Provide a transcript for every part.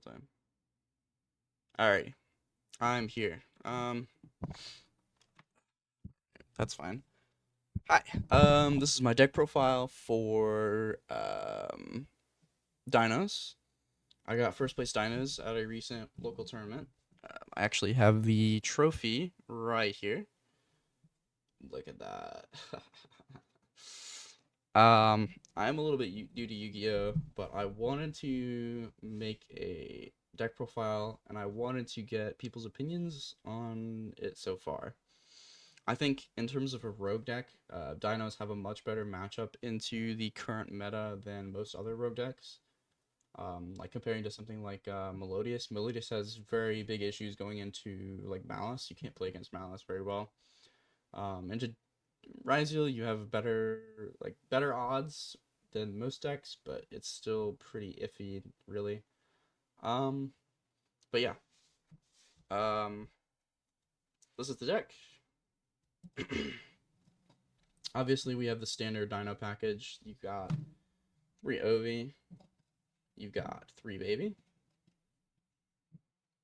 time. Alrighty, I'm here. That's fine. Hi. This is my deck profile for Dinos. I got first place Dinos at a recent local tournament. I actually have the trophy right here. Look at that. I'm a little bit new to Yu-Gi-Oh, but I wanted to make a deck profile and I wanted to get people's opinions on it so far. I think in terms of a rogue deck, Dinos have a much better matchup into the current meta than most other rogue decks. Like comparing to something like Melodious. Melodious has very big issues going into like Malice. You can't play against Malice very well. Into Ryu, you have better odds than most decks, but it's still pretty iffy, really. Um, but yeah. Um, this is the deck. Obviously, we have the standard Dino package. You've got 3 Ovi. You've got 3 Baby.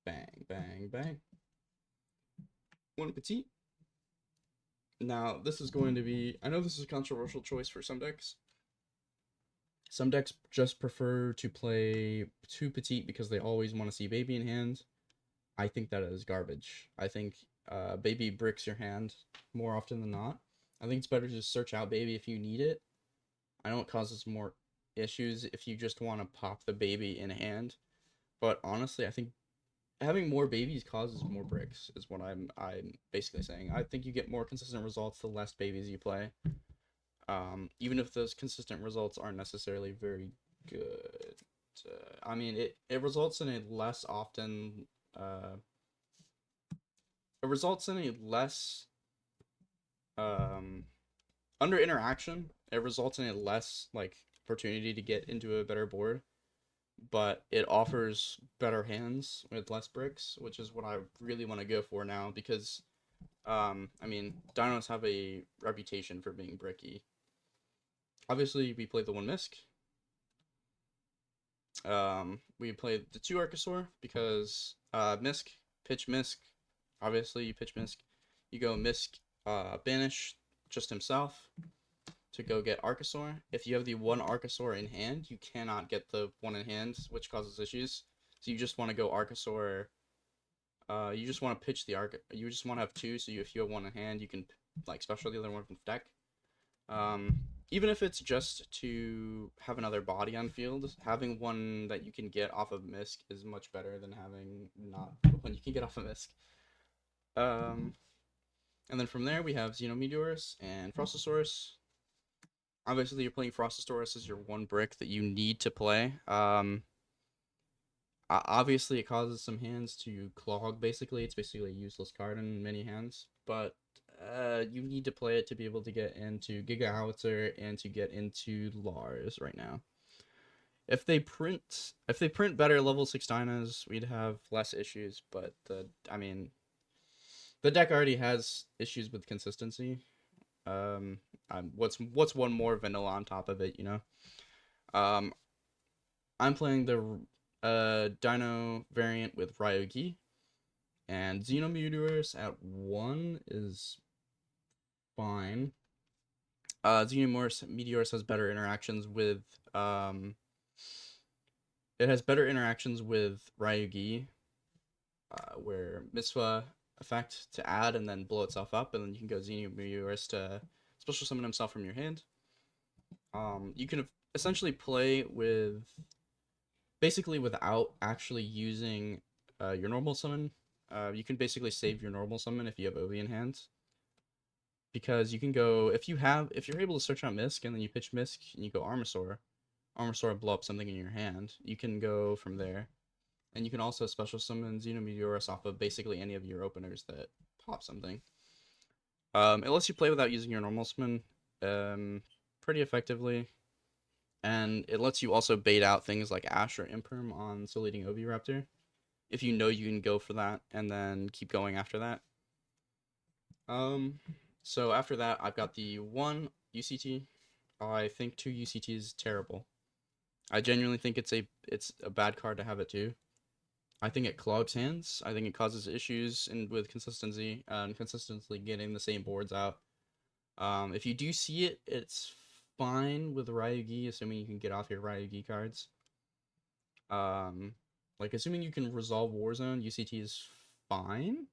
Bang, bang, bang. 1 Petite. Now, this is going to be... I know this is a controversial choice for some decks. Some decks just prefer to play 2 Petite because they always want to see Baby in hand. I think that is garbage. I think Baby bricks your hand more often than not. I think it's better to just search out Baby if you need it. I know it causes more issues if you just want to pop the Baby in hand. But honestly, I think having more babies causes more bricks is what I'm basically saying. I think you get more consistent results the less babies you play. Even if those consistent results aren't necessarily very good. I mean, it results in a less often. It results in a less um, under interaction. It results in a less like opportunity to get into a better board, but it offers better hands with less bricks, which is what I really want to go for now because I mean, Dinos have a reputation for being bricky. Obviously, we played the 1 Misk. We played the 2 Archosaur because Misk, pitch Misk. Obviously, you pitch Misk. You go Misk, banish just himself to go get Archosaur. If you have the 1 Archosaur in hand, you cannot get the 1 in hand, which causes issues. So you just want to go Archosaur. You just want to pitch the Arc. You just want to have 2, so if you have 1 in hand, you can like special the other one from deck. Um, Even if it's just to have another body on field, having one that you can get off of Misk is much better than having not one you can get off of Misk. Um, and then from there we have Xenometeorus and Frostosaurus. Obviously, you're playing Frostosaurus as your 1 brick that you need to play. Obviously, it causes some hands to clog. Basically, it's basically a useless card in many hands, but you need to play it to be able to get into Giga Howitzer and to get into Lars right now. If they print better level 6 dinos, we'd have less issues. But I mean, the deck already has issues with consistency. Um, what's one more vanilla on top of it, you know? Um, I'm playing the Dino variant with Ryu-Ge, and Xenometeorus at 1 is fine. Xenometeorus has better interactions with it has better interactions with Ryu-Ge, where Misfa effect to add and then blow itself up, and then you can go Xenometeorus to special summon himself from your hand. You can essentially play with basically without actually using your normal summon. You can basically save your normal summon if you have Obi in hand. Because you can go if you're able to search out Misk and then you pitch Misk and you go Armasaur, Armasaur blow up something in your hand. You can go from there. And you can also special summon Xenometeorus off of basically any of your openers that pop something. It lets you play without using your normal summon pretty effectively. And it lets you also bait out things like Ash or Imperm on Soul Eating Oviraptor, if you know you can go for that and then keep going after that. Um, so after that, I've got the 1 UCT. I think 2 UCT is terrible. I genuinely think it's a bad card to have it too. I think it clogs hands. I think it causes issues with consistency and consistently getting the same boards out. If you do see it, it's fine with Ryu-Ge, assuming you can get off your Ryu-Ge cards. Like assuming you can resolve Warzone, UCT is fine,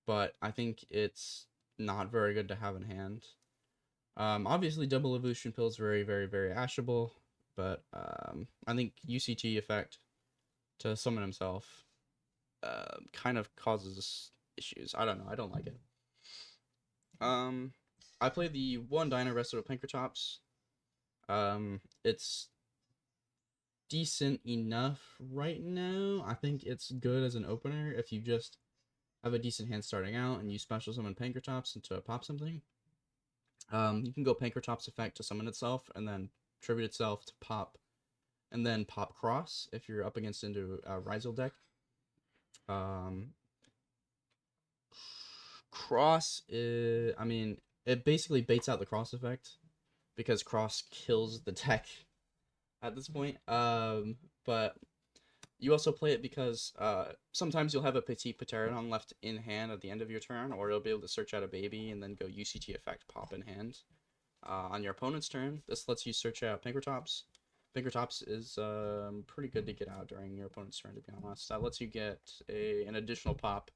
but I think it's not very good to have in hand. Obviously double evolution pill is very, very, very ashable, but I think UCT effect to summon himself kind of causes issues. I don't know. I don't like it. I play the one Dino rested with Pinkertops. It's decent enough right now. I think it's good as an opener if you just have a decent hand starting out and you special summon Pinkertops into pop something. You can go Pinkertops effect to summon itself and then tribute itself to pop, and then pop cross if you're up against into a Rizal deck. Cross is, I mean, it basically baits out the cross effect because cross kills the deck at this point. But you also play it because sometimes you'll have a Petit Pterodon left in hand at the end of your turn, or you'll be able to search out a baby and then go UCT effect pop in hand on your opponent's turn. This lets you search out Pinkertops. Pinkertops is pretty good to get out during your opponent's turn, to be honest. That lets you get an additional pop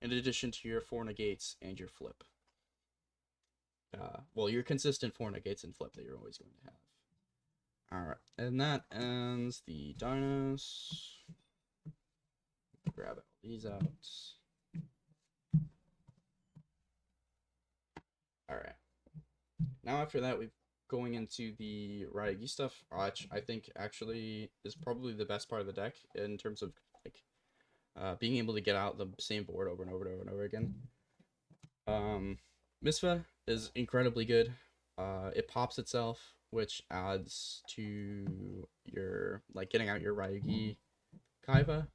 in addition to your 4 negates and your flip. Well, your consistent 4 negates and flip that you're always going to have. Alright, and that ends the dinos. Grab all these out. Alright. Now after that, we're going into the Ryu-Ge stuff, which I think actually is probably the best part of the deck in terms of like being able to get out the same board over and over and over and over again. Misfa is incredibly good. It pops itself, which adds to your like getting out your Ryu-Ge Kaiba.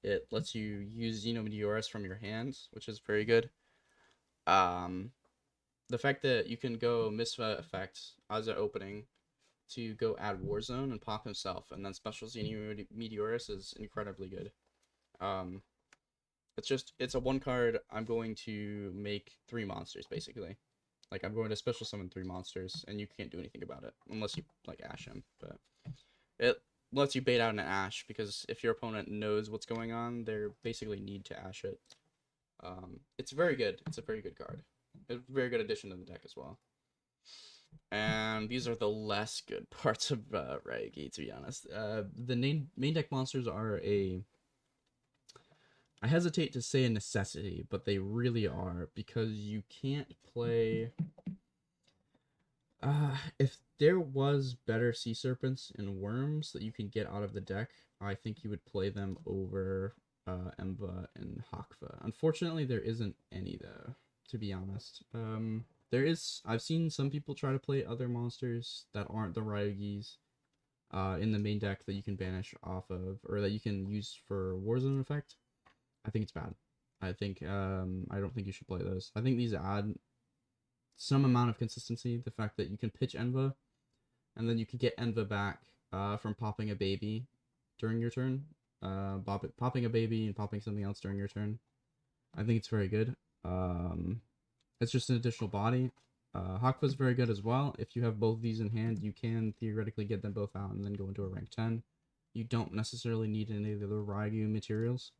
It lets you use Xenometeorus from your hands, which is very good. The fact that you can go Misfa effect as an opening to go add Warzone and pop himself, and then special Xenometeorus is incredibly good. It's a one card. I'm going to make 3 monsters basically. Like I'm going to special summon 3 monsters, and you can't do anything about it unless you like Ash him. But it lets you bait out an Ash because if your opponent knows what's going on, they basically need to Ash it. It's very good. It's a very good card. A very good addition to the deck as well. And these are the less good parts of Ryu-Ge, to be honest. The main deck monsters are I hesitate to say a necessity, but they really are, because you can't play... if there was better Sea Serpents and Worms that you can get out of the deck, I think you would play them over Emva and Hakva. Unfortunately, there isn't any, though, to be honest. I've seen some people try to play other monsters that aren't the Ryu-Ge's in the main deck that you can banish off of, or that you can use for Warzone effect. I think it's bad. I don't think you should play those. I think these add some amount of consistency. The fact that you can pitch Enva, and then you can get Enva back from popping a baby during your turn. Popping a baby and popping something else during your turn. I think it's very good. It's just an additional body. Hakva's very good as well. If you have both these in hand, you can theoretically get them both out and then go into a rank 10. You don't necessarily need any of the other Ryu materials.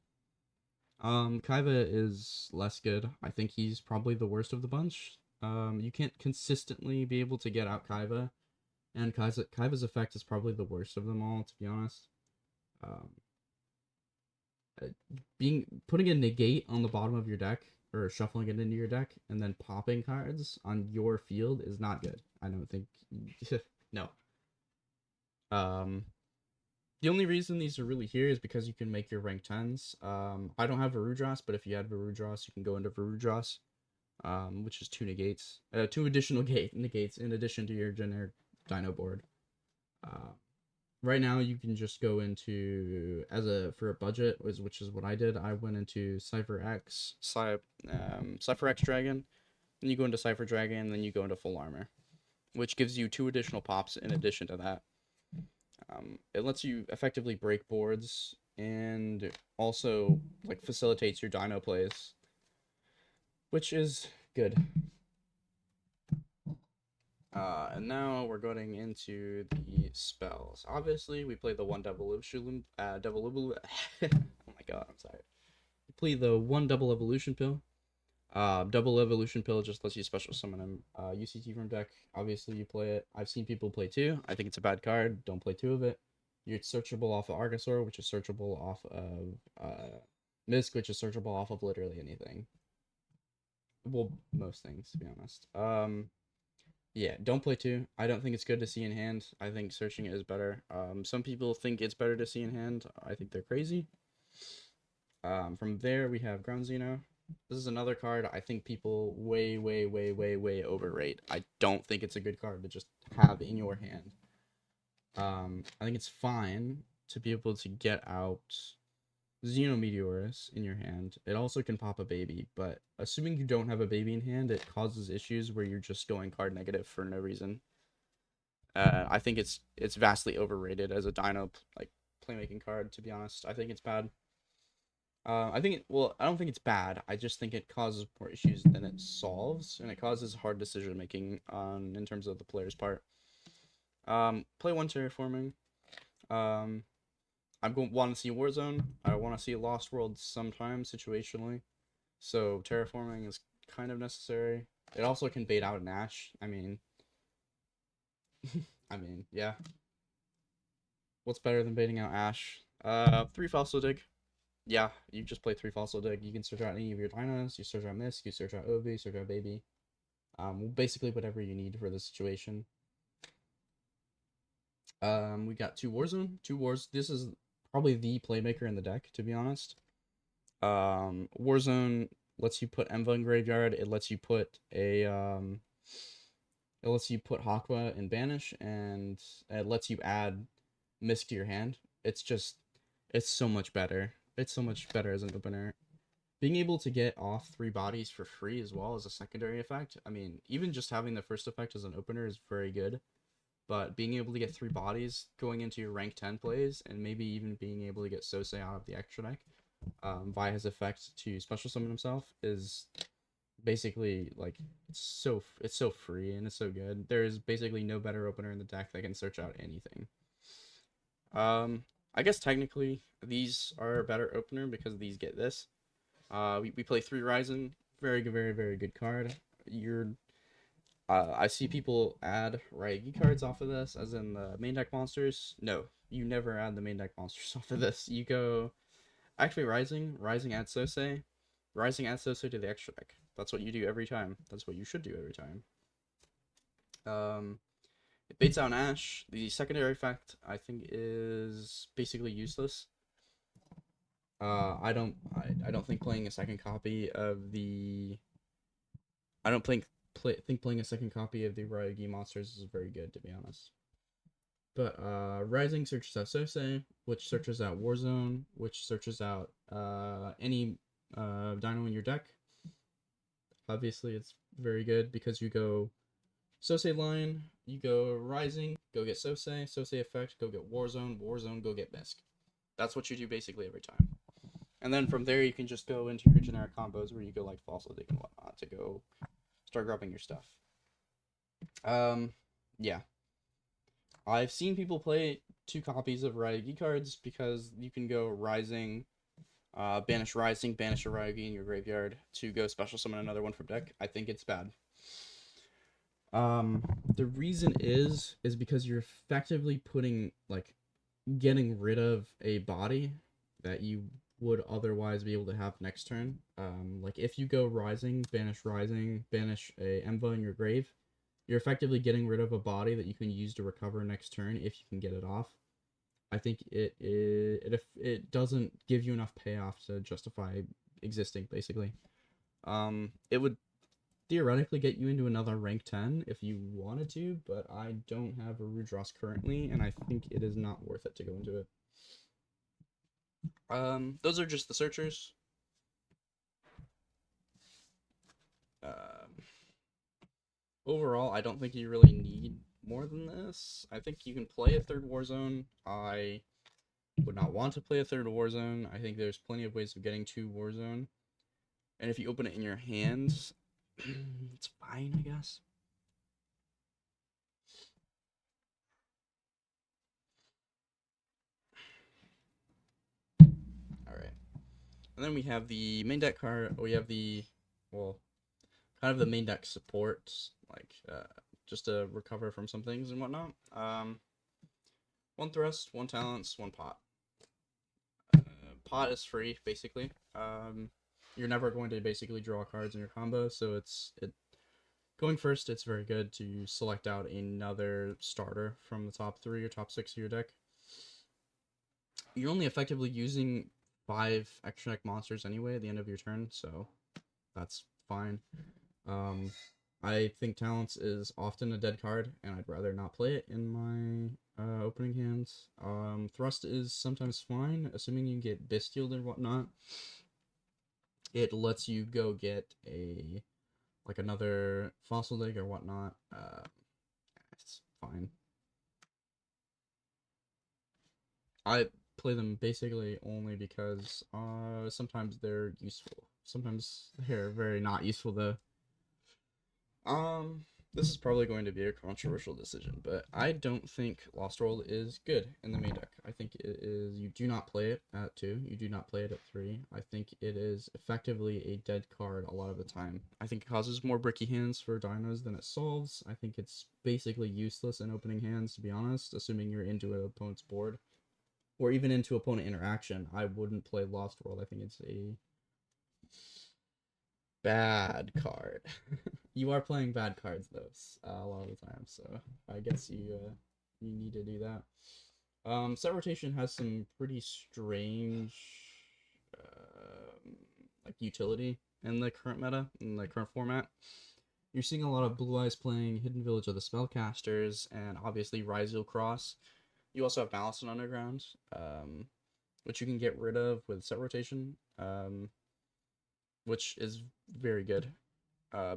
Kaiba is less good. I think he's probably the worst of the bunch. You can't consistently be able to get out Kaiba, and Kaiba's effect is probably the worst of them all, to be honest. Putting a negate on the bottom of your deck, or shuffling it into your deck, and then popping cards on your field is not good. I don't think... no. The only reason these are really here is because you can make your rank 10s. I don't have Varudras, but if you had Varudras, you can go into Varudras, which is 2 negates. 2 additional negates in addition to your generic Dino board. Right now, you can just go into, for a budget, which is what I did. I went into Cypher X Dragon, then you go into Cypher Dragon, then you go into Full Armor, which gives you 2 additional pops in addition to that. It lets you effectively break boards and also like facilitates your Dino plays, which is good. And now we're going into the spells. Obviously, we play the one oh my god, I'm sorry. We play the one double evolution pill. Double evolution pill just lets you special summon him. UCT from deck. Obviously, you play it. I've seen people play two. I think it's a bad card. Don't play two of it. You're searchable off of Argosaur, which is searchable off of Misk, which is searchable off of literally anything. Well, most things, to be honest. Yeah, don't play two. I don't think it's good to see in hand. I think searching it is better. Some people think it's better to see in hand. I think they're crazy. From there, we have Ground Xeno. This is another card I think people way overrate. I don't think it's a good card to just have in your hand. I think it's fine to be able to get out Xenometeorus in your hand. It also can pop a baby, but assuming you don't have a baby in hand, it causes issues where you're just going card negative for no reason. I think it's vastly overrated as a Dino like playmaking card. To be honest, I think it's bad. I don't think it's bad. I just think it causes more issues than it solves, and it causes hard decision making on in terms of the player's part. Play one terraforming. Um, I'm going want to see Warzone. I want to see Lost World sometime situationally. So terraforming is kind of necessary. It also can bait out an Ash. Yeah. What's better than baiting out Ash? Three Fossil Dig. Yeah, you just play three Fossil Dig. You can search out any of your dinos. You search out Misk. You search out Ovi. Search out Baby. Basically whatever you need for the situation. We got two Warzone. Two Wars. This is probably the playmaker in the deck, to be honest. Warzone lets you put Emva in graveyard. It lets you put it lets you put Hakwa in banish, and it lets you add Misk to your hand. It's so much better. It's so much better as an opener. Being able to get off three bodies for free as well as a secondary effect. I mean, even just having the first effect as an opener is very good. But being able to get three bodies going into your rank 10 plays, and maybe even being able to get Sosei out of the extra deck via his effect to special summon himself is basically like it's so free and it's so good. There's basically no better opener in the deck that can search out anything. I guess technically these are a better opener because these get this. We play three Ryzen, very good card. I see people add Ryu-Ge cards off of this, as in the main deck monsters. No, you never add the main deck monsters off of this. You go actually Rising adds Sosei, Rising adds Sosei to the extra deck. That's what you do every time. That's what you should do every time. It baits out an Ash. The secondary effect I think is basically useless. I don't think playing a second copy of the I don't think playing a second copy of the Ryu-Ge monsters is very good, to be honest. But Rising searches out Sosei, which searches out Warzone, which searches out any dino in your deck. Obviously, it's very good because you go Sosei line, you go Rising, go get Sosei, Sosei effect, go get Warzone, Warzone, go get Misk. That's what you do basically every time. And then from there, you can just go into your generic combos where you go like Fossil Dig and whatnot to go start grabbing your stuff. Yeah. I've seen people play two copies of Ryu-Ge cards because you can go Rising, banish Rising, banish a Ryu-Ge in your graveyard to go special summon another one from deck. I think it's bad. The reason is because you're effectively putting like getting rid of a body that you would otherwise be able to have next turn. Like if you go Rising, banish a Emva in your grave, you're effectively getting rid of a body that you can use to recover next turn if you can get it off. I think it doesn't give you enough payoff to justify existing basically. It would theoretically get you into another rank 10 if you wanted to, but I don't have a Rudross currently, and I think it is not worth it to go into it. Those are just the searchers. Overall, I don't think you really need more than this. I think you can play a third Warzone. would not want to play a third Warzone. I think there's plenty of ways of getting to Warzone. And if you open it in your hands, it's fine, I guess. Alright. And then we have the main deck card. We have the, well, kind of the main deck support, like, just to recover from some things and whatnot. One thrust, one talents, one pot. Pot is free, basically. You're never going to basically draw cards in your combo, so it going first. It's very good to select out another starter from the top 3 or top 6 of your deck. You're only effectively using 5 extra deck monsters anyway at the end of your turn, so that's fine. I think Talents is often a dead card, and I'd rather not play it in my opening hands. Thrust is sometimes fine, assuming you get Bestialed and whatnot. It lets you go get like another Fossil Dig or whatnot. It's fine. I play them basically only because sometimes they're useful. Sometimes they're very not useful though. This is probably going to be a controversial decision, but I don't think Lost World is good in the main deck. I think it is. You do not play it at 2. You do not play it at 3. I think it is effectively a dead card a lot of the time. I think it causes more bricky hands for dinos than it solves. I think it's basically useless in opening hands, to be honest, assuming you're into an opponent's board. Or even into opponent interaction. I wouldn't play Lost World. I think it's a bad card. You are playing bad cards though, a lot of the time, so I guess you need to do that. Set rotation has some pretty strange like utility in the current meta, in the current format. You're seeing a lot of Blue Eyes playing Hidden Village of the Spellcasters, and obviously Ryu-Ge Cross. You also have Malice and Underground, which you can get rid of with set rotation, which is very good.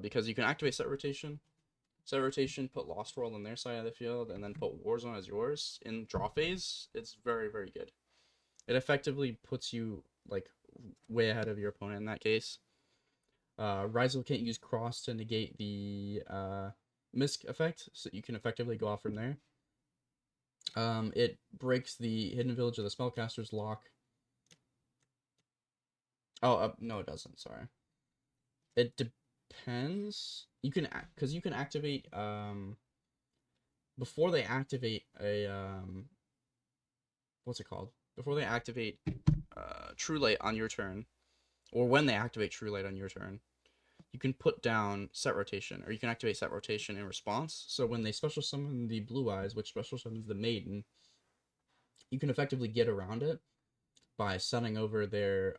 Because you can activate set rotation, put Lost World on their side of the field, and then put Warzone as yours in draw phase. It's very, very good. It effectively puts you like way ahead of your opponent in that case. Raizo can't use Cross to negate the Misc effect, so you can effectively go off from there. It breaks the Hidden Village of the Spellcaster's lock. Oh, no, it doesn't. Sorry. It depends. You can activate before they activate a what's it called? Before they activate True Light on your turn, or when they activate True Light on your turn, you can put down set rotation, or you can activate set rotation in response. So when they special summon the Blue Eyes, which special summons the Maiden, you can effectively get around it by setting over their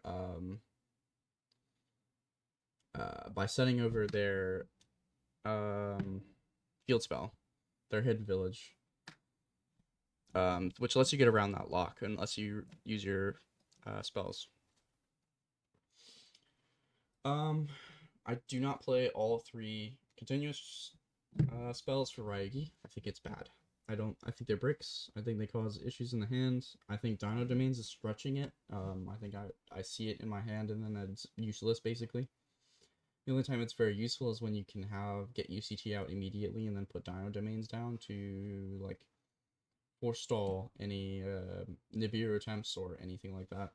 field spell, their Hidden Village, which lets you get around that lock unless you use your spells. I do not play all 3 continuous spells for Ryu-Ge. I think it's bad. I think they're bricks. I think they cause issues in the hand. I think Dino Domains is stretching it. I think I see it in my hand and then it's useless basically. The only time it's very useful is when you can get UCT out immediately and then put Dino Domains down to like forestall any Nibiru attempts or anything like that.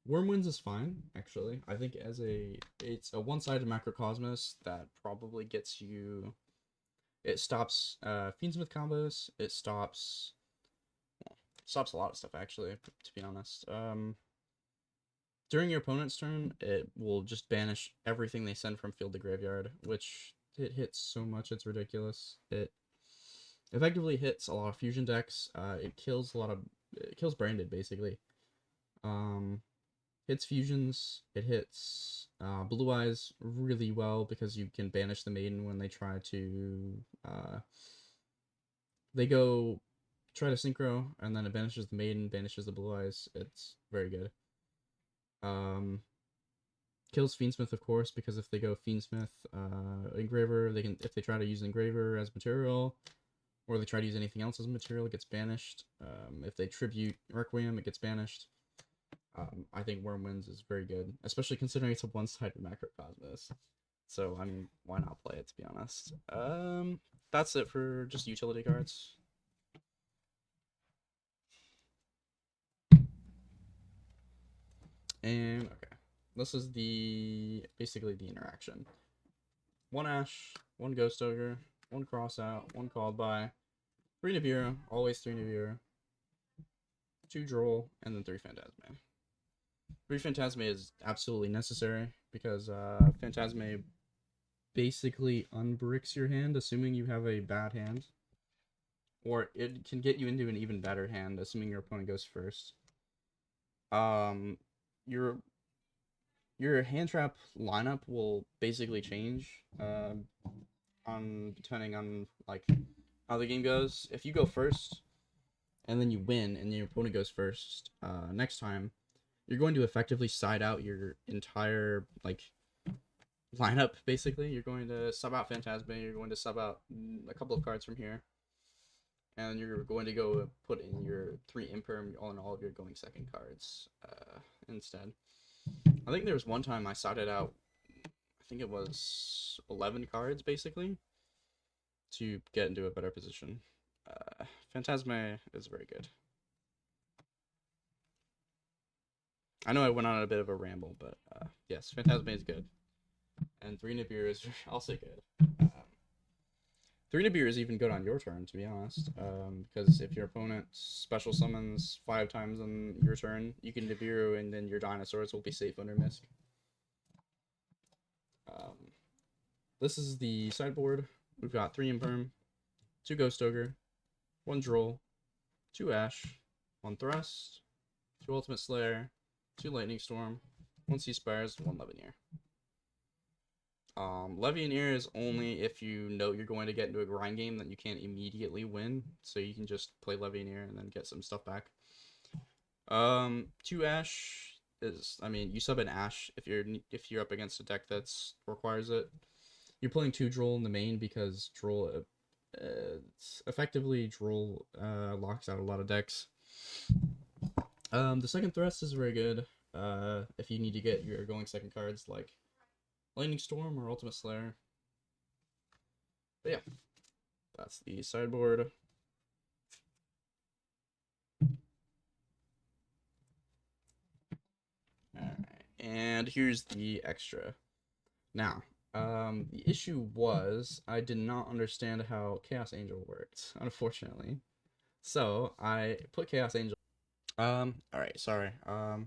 Wormwinds is fine, actually. I think it's a one-sided macrocosmos that probably gets you. It stops Fiendsmith combos. It stops a lot of stuff actually, to be honest. During your opponent's turn, it will just banish everything they send from field to graveyard, which it hits so much it's ridiculous. It effectively hits a lot of fusion decks. It kills branded basically. Hits fusions. It hits Blue Eyes really well because you can banish the Maiden when they try to they go try to synchro, and then it banishes the Maiden, banishes the Blue Eyes. It's very good. Kills Fiendsmith, of course, because if they go Fiendsmith, Engraver, if they try to use Engraver as material, or they try to use anything else as material, it gets banished. If they tribute Requiem, it gets banished. I think Wormwinds is very good, especially considering it's a one-sided Macrocosmos. So, I mean, why not play it, to be honest? That's it for just utility cards. And, okay. This is basically the interaction. One Ash, one Ghost Ogre, one Cross Out, one Called By, 3 Nibiru, always 3 Nibiru, 2 Droll, and then 3 Phantasme. 3 Phantasme is absolutely necessary because Phantasme basically unbricks your hand, assuming you have a bad hand. Or it can get you into an even better hand, assuming your opponent goes first. Your hand trap lineup will basically change on depending on like how the game goes. If you go first and then you win and your opponent goes first, next time you're going to effectively side out your entire like lineup. Basically, you're going to sub out Phantasme, you're going to sub out a couple of cards from here, and you're going to go put in your 3 Imperm on all of your going second cards instead. I think there was one time I sided out, I think it was 11 cards basically, to get into a better position. Phantasme is very good. I know I went on a bit of a ramble, but yes, Phantasme is good. And 3 Nibiru is also good. 3 Nibiru is even good on your turn, to be honest. Because if your opponent special summons 5 times on your turn, you can Nibiru and then your dinosaurs will be safe under Misk. This is the sideboard. We've got 3 Imperm, 2 Ghost Ogre, 1 Droll, 2 Ash, 1 Thrust, 2 Ultimate Slayer, 2 Lightning Storm, 1 Sea Spires, 1 Levineer. Levianeer is only if you know you're going to get into a grind game that you can't immediately win, so you can just play Levianeer and then get some stuff back. 2 Ash is, I mean, you sub an Ash if you're up against a deck that's requires it. You're playing 2 Droll in the main because Droll, effectively Droll locks out a lot of decks. The second Thrust is very good. If you need to get your going second cards like Lightning Storm or Ultimate Slayer. But yeah, that's the sideboard. Alright, and here's the extra. Now, the issue was I did not understand how Chaos Angel worked, unfortunately. So I put Chaos Angel. Alright, sorry. My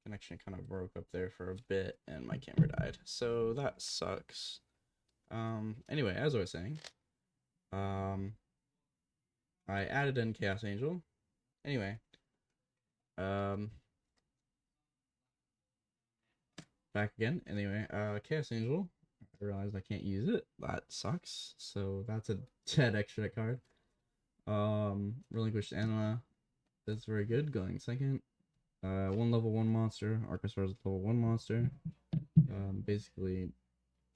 connection kind of broke up there for a bit, and my camera died. So that sucks. Anyway, as I was saying, I added in Chaos Angel. Anyway, back again. Anyway, Chaos Angel. I realized I can't use it. That sucks. So that's a dead extra card. Relinquished Anima. That's very good. Going second. 1 level 1 monster. Archosaur is a level 1 monster. Basically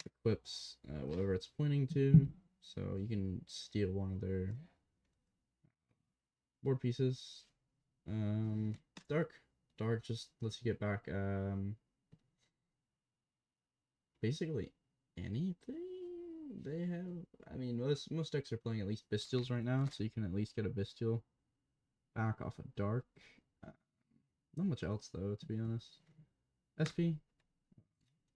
equips whatever it's pointing to. So you can steal one of their board pieces. Dark. Dark just lets you get back basically anything they have. I mean, most decks are playing at least Bystials right now, so you can at least get a Bystial back off of Dark. Not much else though, to be honest. SP,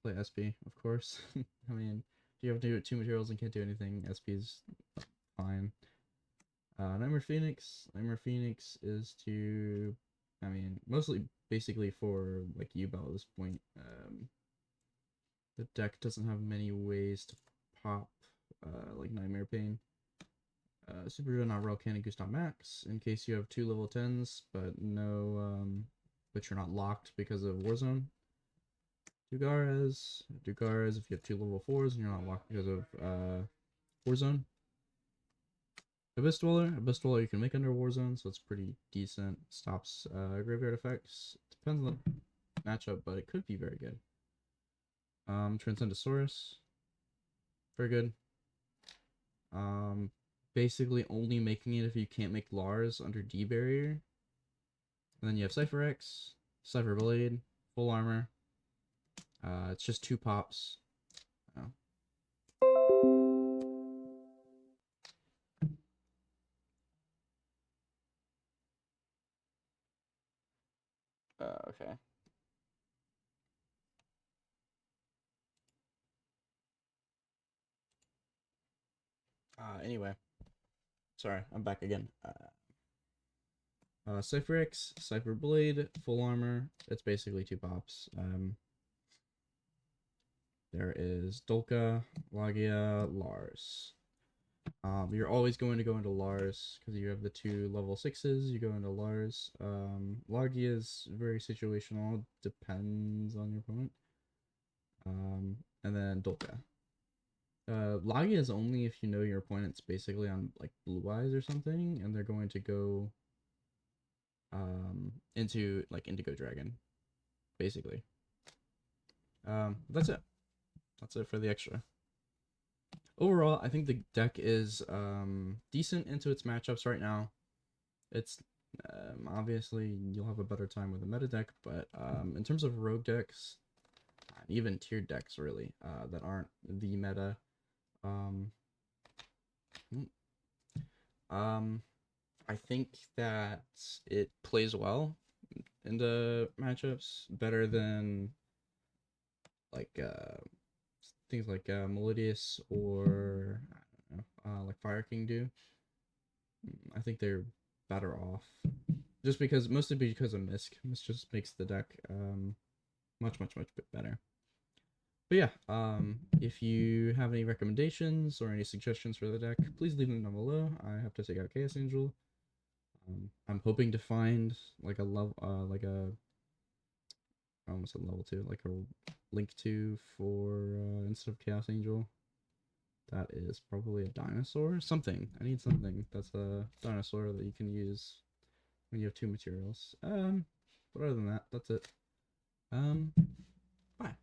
play SP, of course. I mean, if you have to do 2 materials and can't do anything, SP is fine. Nightmare Phoenix. Nightmare Phoenix is to, I mean, mostly basically for like Yugioh at this point. The deck doesn't have many ways to pop like Nightmare Pain. Super Juggernaut Rail Cannon Gustav Max in case you have 2 level 10s, but no, but you're not locked because of Warzone. Dugares if you have 2 level 4s and you're not locked because of Warzone. Abyss Dweller you can make under Warzone, so it's pretty decent. Stops graveyard effects. Depends on the matchup, but it could be very good. Transcendosaurus, very good. Um, Basically only making it if you can't make Lars under D barrier. And then you have Cypher X, Cypher Blade, full armor. It's just 2 pops. Oh. Okay. Anyway, sorry, I'm back again. Cypher X, Cypher Blade, full armor. It's basically 2 pops. There is Dolka, Lagia, Lars. You're always going to go into Lars because you have the 2 level 6s. You go into Lars. Lagia is very situational. Depends on your opponent. And then Dolka. Lagia is only if you know your opponent's basically on like blue eyes or something, and they're going to go into like Indigo Dragon, basically. That's it. That's it for the extra. Overall, I think the deck is decent into its matchups right now. It's obviously you'll have a better time with a meta deck, but in terms of rogue decks, and even tiered decks really that aren't the meta, um, um, I think that it plays well into matchups better than like things like Melodious or I don't know, like Fire King do. I think they're better off just because mostly because of Misk. Misk just makes the deck much bit better. But yeah, if you have any recommendations or any suggestions for the deck, please leave them down below. I have to take out Chaos Angel. I'm hoping to find like a level, like a almost a level 2, like a link to for instead of Chaos Angel. That is probably a dinosaur. Something. I need something that's a dinosaur that you can use when you have 2 materials. But other than that, that's it. Um, bye.